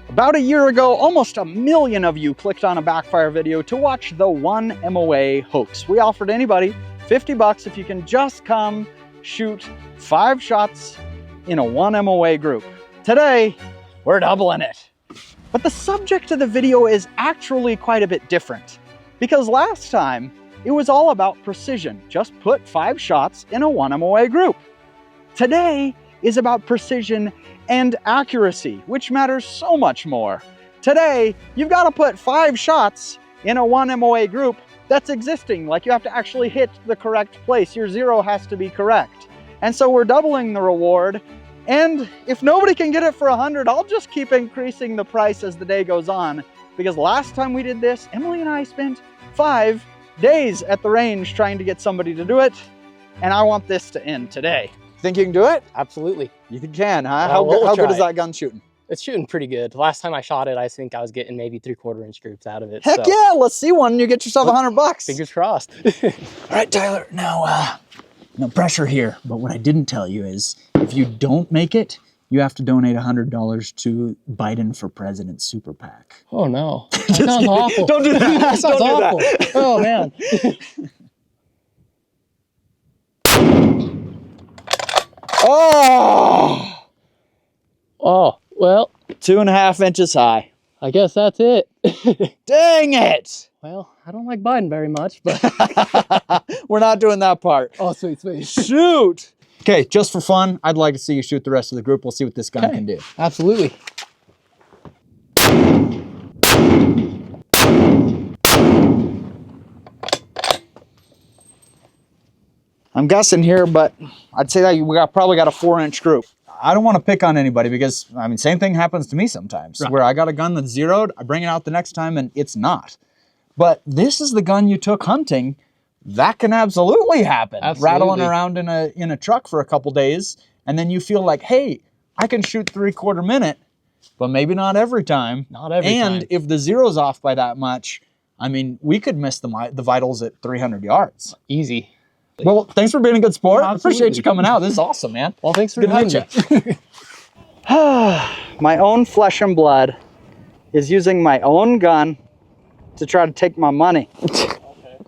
About a year ago, almost 1 million of you clicked on a Backfire video to watch the one MOA hoax. We offered anybody 50 bucks if you can just come shoot 5 shots in a one MOA group. Today, we're doubling it. But the subject of the video is actually quite a bit different, because last time it was all about precision. Just put 5 shots in a one MOA group. Today is about precision and accuracy, which matters so much more. Today, you've got to put 5 shots in a one MOA group that's existing. Like, you have to actually hit the correct place. Your zero has to be correct. And so we're doubling the reward. And if nobody can get it for 100, I'll just keep increasing the price as the day goes on. Because last time we did this, Emily and I spent 5 days at the range trying to get somebody to do it. And I want this to end today. Think you can do it? Absolutely. You can, huh? Well, How good is that gun shooting? It's shooting pretty good. Last time I shot it, I think I was getting maybe 3/4 inch groups out of it. Heck yeah, let's see one and you get yourself 100 bucks. Fingers crossed. All right, Tyler, now, no pressure here, but what I didn't tell you is if you don't make it, you have to donate $100 to Biden for President Super PAC. Oh no, that sounds awful. Don't do that. That sounds awful. Oh man. Oh! Oh, well, 2.5 inches high. I guess that's it. Dang it! Well, I don't like Biden very much, but We're not doing that part. oh, sweet, sweet. Shoot! Okay, just for fun, I'd like to see you shoot the rest of the group. We'll see what this gun can do. Absolutely. I'm guessing here, but I'd say that we probably got a 4-inch group. I don't want to pick on anybody because, I mean, same thing happens to me sometimes. Right. Where I got a gun that's zeroed, I bring it out the next time and it's not. But this is the gun you took hunting. That can absolutely happen. Absolutely. Rattling around in a truck for a couple days, and then you feel like, hey, I can shoot 3/4 minute, but maybe not every time. Not every time. And if the zero's off by that much, I mean, we could miss the vitals at 300 yards. Easy. Well, thanks for being a good sport. I Absolutely. appreciate you coming out. This is awesome, man. Well, thanks for Good having me. My own flesh and blood is using my own gun to try to take my money.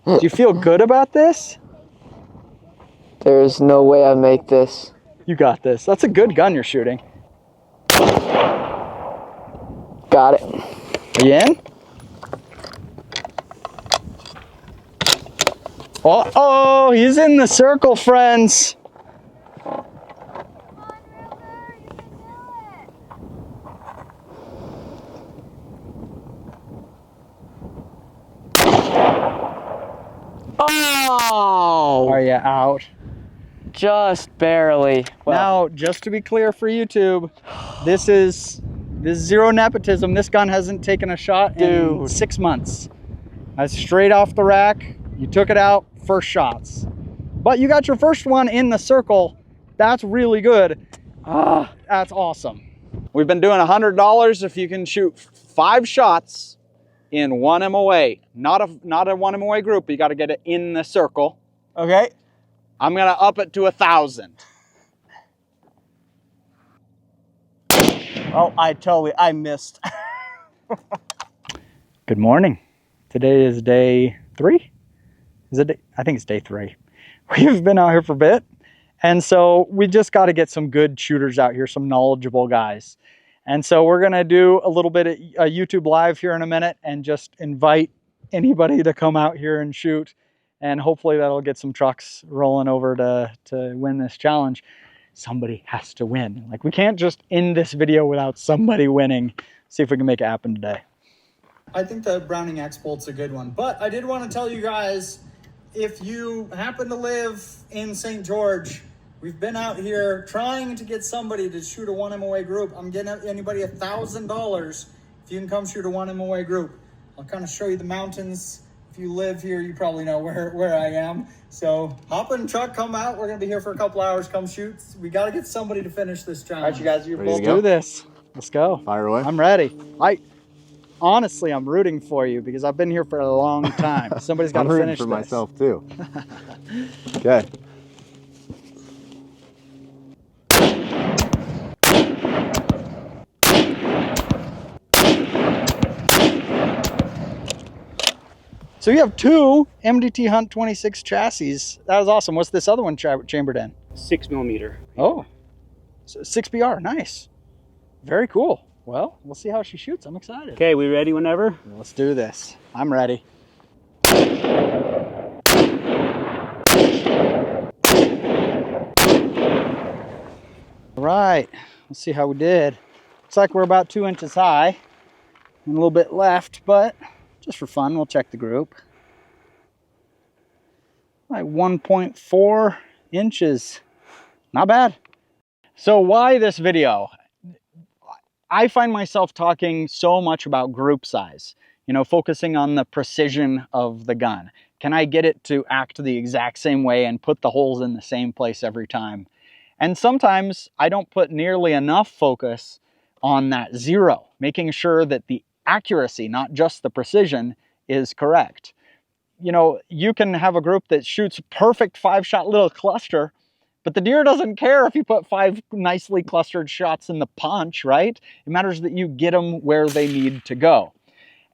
Do you feel good about this? There's no way I make this. You got this. That's a good gun you're shooting. Got it. Are you in? Uh-oh, he's in the circle, friends. Oh! Are you out? Just barely. Now, just to be clear for YouTube, this is zero nepotism. This gun hasn't taken a shot in 6 months. That's straight off the rack. You took it out, first shots. But you got your first one in the circle. That's really good. That's awesome. We've been doing $100 if you can shoot 5 shots in one MOA. Not a one MOA group, but you got to get it in the circle. Okay? I'm gonna up it to 1,000. Oh, I missed. Good morning. Today is day 3. I think it's day 3. We've been out here for a bit. And so we just got to get some good shooters out here, some knowledgeable guys. And so we're going to do a little bit of YouTube live here in a minute and just invite anybody to come out here and shoot. And hopefully that'll get some trucks rolling over to win this challenge. Somebody has to win. Like, we can't just end this video without somebody winning. See if we can make it happen today. I think the Browning X-Bolt's a good one. But I did want to tell you guys, if you happen to live in St. George, we've been out here trying to get somebody to shoot a one MOA group. I'm getting anybody $1,000 if you can come shoot a one MOA group. I'll kind of show you the mountains. If you live here, you probably know where I am. So hop in the truck, come out. We're going to be here for a couple hours. Come shoot. We got to get somebody to finish this challenge. All right, you guys, you're both do this. Let's go. Fire away. I'm ready. Honestly, I'm rooting for you because I've been here for a long time. Somebody's got to finish this. I'm rooting for myself too. Okay. So you have two MDT Hunt 26 chassis. That was awesome. What's this other one chambered in? 6mm. Oh, so 6BR, nice. Very cool. Well, we'll see how she shoots. I'm excited. Okay, we ready whenever? Let's do this. I'm ready. All right, let's see how we did. Looks like we're about 2 inches high and a little bit left, but just for fun, we'll check the group. Like 1.4 inches. Not bad. So why this video? I find myself talking so much about group size, you know, focusing on the precision of the gun. Can I get it to act the exact same way and put the holes in the same place every time? And sometimes I don't put nearly enough focus on that 0, making sure that the accuracy, not just the precision, is correct. You know, you can have a group that shoots perfect 5-shot little cluster, but the deer doesn't care if you put 5 nicely clustered shots in the punch, right? It matters that you get them where they need to go.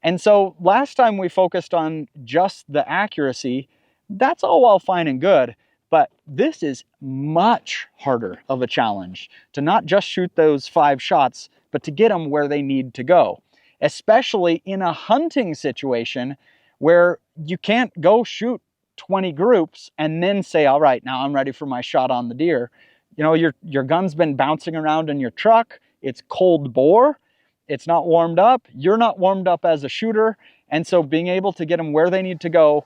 And so last time we focused on just the accuracy. That's all well fine and good, but this is much harder of a challenge to not just shoot those 5 shots, but to get them where they need to go, especially in a hunting situation where you can't go shoot 20 groups and then say, all right, now I'm ready for my shot on the deer. You know, your gun's been bouncing around in your truck. It's cold bore. It's not warmed up. You're not warmed up as a shooter. And so being able to get them where they need to go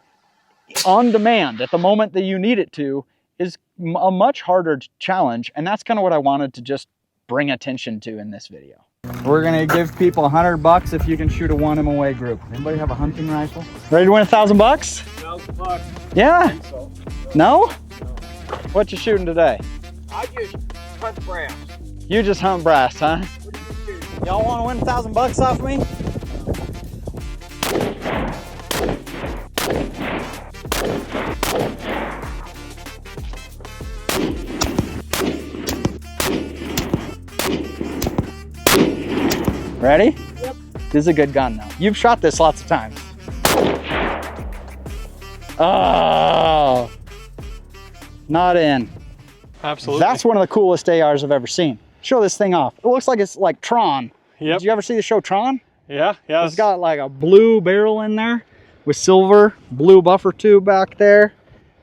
on demand at the moment that you need it to is a much harder challenge. And that's kind of what I wanted to just bring attention to in this video. We're gonna give people $100 if you can shoot a 1 MOA group. Anybody have a hunting rifle? Ready to win $1,000? $1,000. Yeah? So, No? What you shooting today? I just hunt brass. You just hunt brass, huh? What do you shoot? Y'all want to win $1,000 off me? Ready? Yep. This is a good gun though. You've shot this lots of times. Oh, not in. Absolutely. That's one of the coolest ARs I've ever seen. Show this thing off. It looks like it's like Tron. Yep. Did you ever see the show Tron? Yeah. It's got like a blue barrel in there with silver, blue buffer tube back there.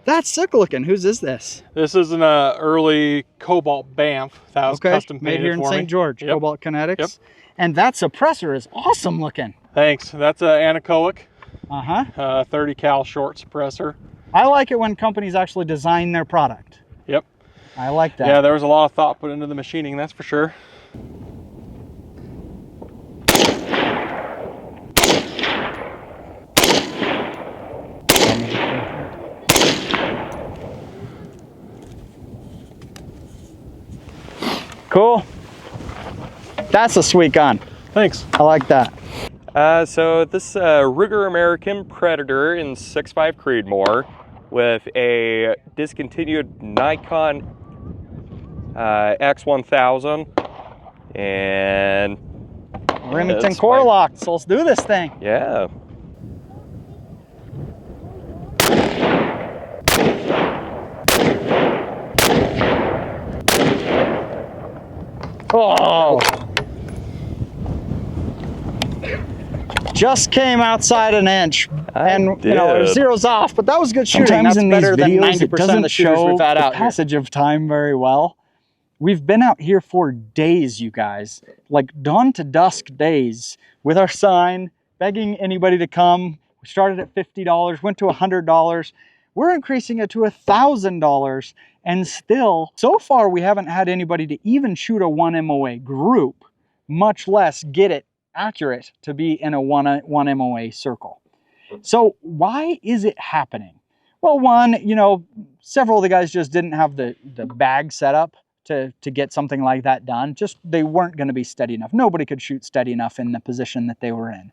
That's sick looking. Whose is this? This is an early Cobalt Banff that was custom made painted here in for me. St. George, Yep. Cobalt Kinetics. Yep. And that suppressor is awesome looking. Thanks. That's an anechoic, Uh-huh. 30 cal short suppressor. I like it when companies actually design their product. Yep. I like that. Yeah, there was a lot of thought put into the machining, that's for sure. Cool. That's a sweet gun. Thanks. I like that. So this Ruger American Predator in 6.5 Creedmoor with a discontinued Nikon X1000 and Remington it's core my- locked, so let's do this thing. yeah. Oh. Just came outside an inch. And you know, did. zero's off, but that was good shooting. Sometimes That's in better these than videos, it 90% of doesn't the shooters show we've had the out here. passage of time very well. We've been out here for days, you guys, like dawn to dusk days with our sign, begging anybody to come. We started at $50, went to $100. We're increasing it to $1,000. And still, so far, we haven't had anybody to even shoot a 1 MOA group, much less get it accurate to be in a one MOA circle. So why is it happening? Well, one, you know, several of the guys just didn't have the bag set up to get something like that done. Just they weren't going to be steady enough. Nobody could shoot steady enough in the position that they were in.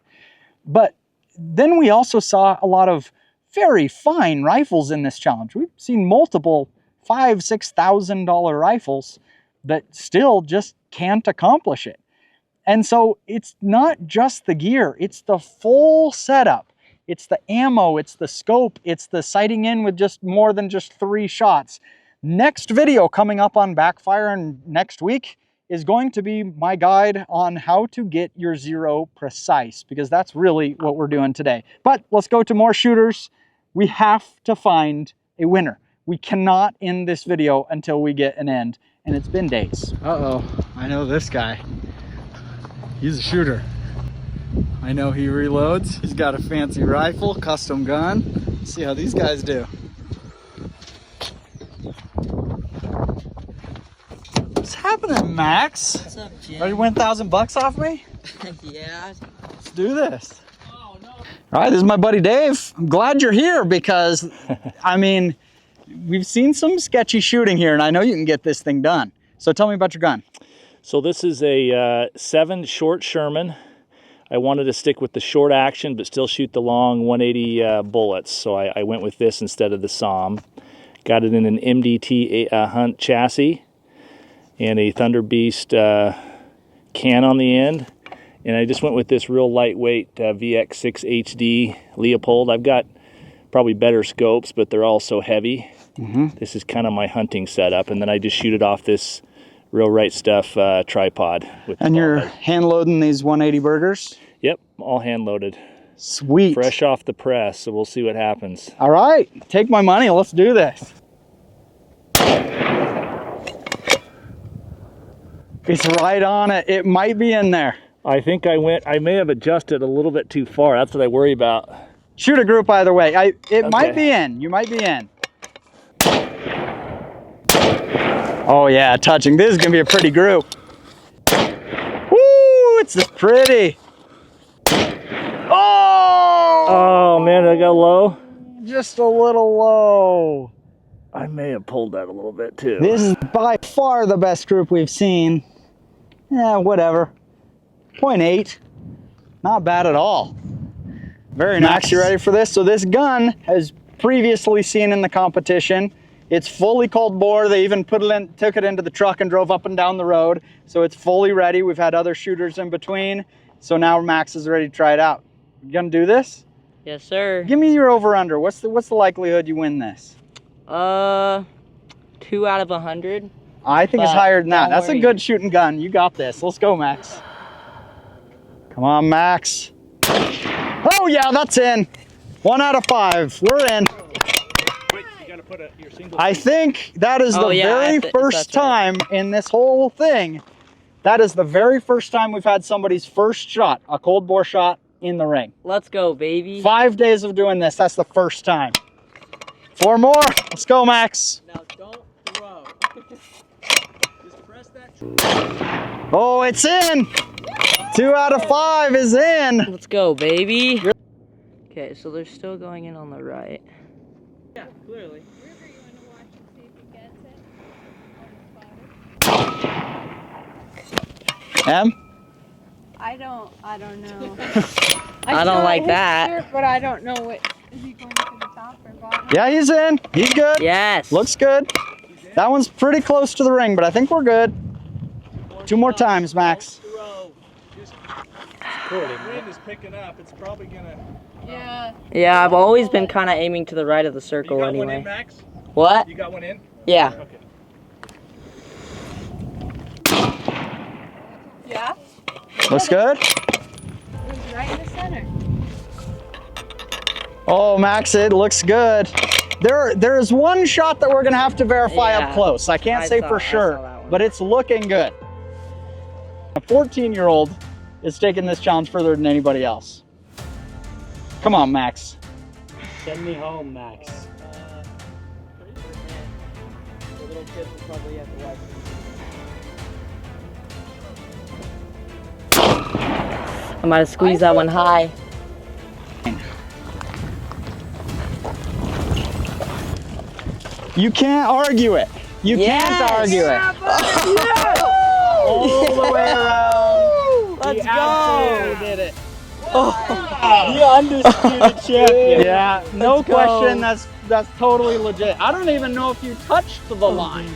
But then we also saw a lot of very fine rifles in this challenge. We've seen multiple $5,000–6,000 rifles that still just can't accomplish it. And so it's not just the gear, it's the full setup. it's the ammo, it's the scope, it's the sighting in with just more than just 3 shots. Next video coming up on Backfire and next week is going to be my guide on how to get your zero precise, because that's really what we're doing today. But let's go to more shooters. We have to find a winner. We cannot end this video until we get an end, and it's been days. Uh-oh, I know this guy. He's a shooter. I know he reloads. He's got a fancy rifle, custom gun. Let's see how these guys do. What's happening, Max? What's up, Jim? Ready to win $1,000 off me? Yeah. Let's do this. Oh, no. All right, this is my buddy Dave. I'm glad you're here because, I mean, we've seen some sketchy shooting here, and I know you can get this thing done. So tell me about your gun. So this is a 7 short Sherman. I wanted to stick with the short action, but still shoot the long 180 bullets. So I went with this instead of the SOM. Got it in an MDT Hunt chassis and a Thunder Beast can on the end. And I just went with this real lightweight VX6 HD Leopold. I've got probably better scopes, but they're all so heavy. This is kind of my hunting setup. And then I just shoot it off this Real Right Stuff tripod. And you're hand loading these 180 burgers? Yep, all hand loaded. Sweet. Fresh off the press, so we'll see what happens. All right, take my money, let's do this. It's right on it. It might be in there. I think I may have adjusted a little bit too far. That's what I worry about. Shoot a group either way. It might be in. You might be in. Oh yeah, touching. This is gonna be a pretty group. Woo! It's just pretty. Oh! Oh man, I got low. Just a little low. I may have pulled that a little bit too. This is by far the best group we've seen. Yeah, whatever. 0.8. Not bad at all. Very nice. Max, you ready for this? So this gun has previously seen in the competition. It's fully cold bore. They even took it into the truck and drove up and down the road. So it's fully ready. We've had other shooters in between. So now Max is ready to try it out. You gonna do this? Yes, sir. Give me your over/under. What's the likelihood you win this? 2 out of 100. I think it's higher than that. That's a worry. good shooting gun. You got this. Let's go, Max. Come on, Max. Oh yeah, that's in. 1 out of 5. We're in. I think that is the very first time in this whole thing, that is the very first time we've had somebody's first shot, a cold bore shot, in the ring. Let's go, baby. 5 days of doing this, that's the first time. 4 more. Let's go, Max. Now don't throw. Just press that. Oh, it's in. 2 out of 5 is in. Let's go, baby. Okay, so they're still going in on the right. Yeah, clearly. Em? I don't know. I don't like that. Shirt, but I don't know what, is he going to the top or bottom? Yeah, he's in. He's good. Yes. Looks good. That one's pretty close to the ring, but I think we're good. 2 more times, Max. The wind is picking up. It's probably gonna. Yeah. Yeah, I've always been kind of aiming to the right of the circle You got anyway. one in, Max? What? You got one in? Yeah. Okay. Yeah? Looks good. It was right in the center. Oh, Max, it looks good. There is one shot that we're gonna have to verify up close. I can't say for sure, but it's looking good. A 14-year-old is taking this challenge further than anybody else. Come on, Max. Send me home, Max. The little kid will probably have to wipe. I might have squeezed that one high. You can't argue it. You can't argue it. All the way around. Let's He go. absolutely did it. The undisputed champion. Yeah, no question. That's totally legit. I don't even know if you touched the line.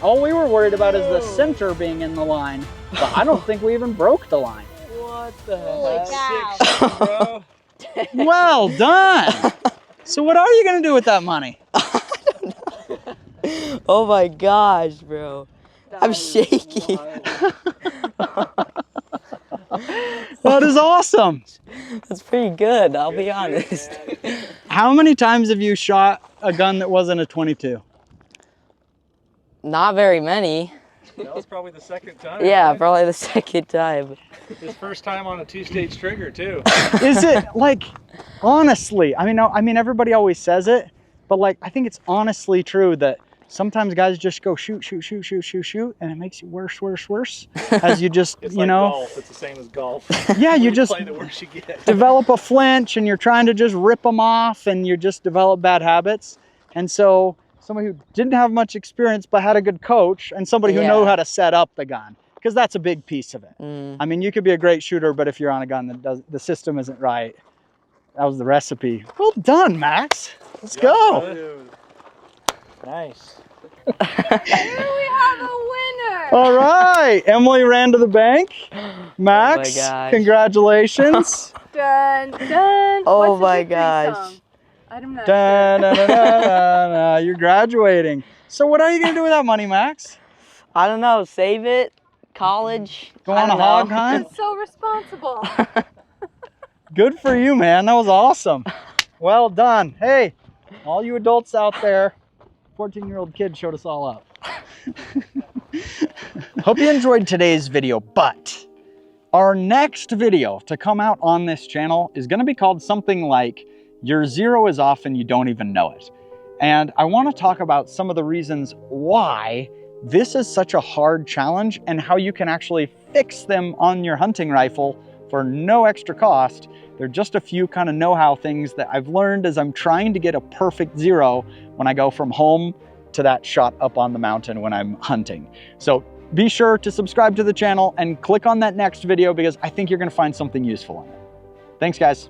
All we were worried about is the center being in the line, but I don't think we even broke the line. What the Holy heck? cow. 6, bro. Well done. So what are you gonna do with that money? Oh my gosh, bro. I'm shaking. That is awesome. That's pretty good, I'll be honest. How many times have you shot a gun that wasn't a 22? Not very many. That was probably the second time. Yeah, right? probably the second time. His first time on a 2-stage trigger too. Is it like, honestly, I mean, everybody always says it, but like, I think it's honestly true that sometimes guys just go shoot, shoot, shoot, shoot, shoot, shoot, and it makes you worse, worse, worse. As you just, It's you like know. golf. It's the same as golf. Yeah, you just play the worse you get. develop a flinch and you're trying to just rip them off and you just develop bad habits. And so somebody who didn't have much experience but had a good coach and somebody who knew how to set up the gun, because that's a big piece of it. I mean, you could be a great shooter, but if you're on a gun that the system isn't right, that was the recipe. Well done, Max. Let's go. Nice. Here we have a winner. All right, Emily ran to the bank. Max, gosh. congratulations. Dun, dun. Oh What's the my victory gosh. song? I'm not Da, sure. da, da, da, da. You're graduating. So what are you gonna do with that money, Max? I don't know, save it, college. Go I on a don't know. hog hunt? That's so responsible. Good for you, man. That was awesome. Well done. Hey, all you adults out there, 14-year-old kid showed us all up. Hope you enjoyed today's video, but our next video to come out on this channel is gonna be called something like Your Zero is Off and You Don't Even Know It. And I wanna talk about some of the reasons why this is such a hard challenge and how you can actually fix them on your hunting rifle for no extra cost. They're just a few kind of know-how things that I've learned as I'm trying to get a perfect zero when I go from home to that shot up on the mountain when I'm hunting. So be sure to subscribe to the channel and click on that next video because I think you're gonna find something useful in it. Thanks, guys.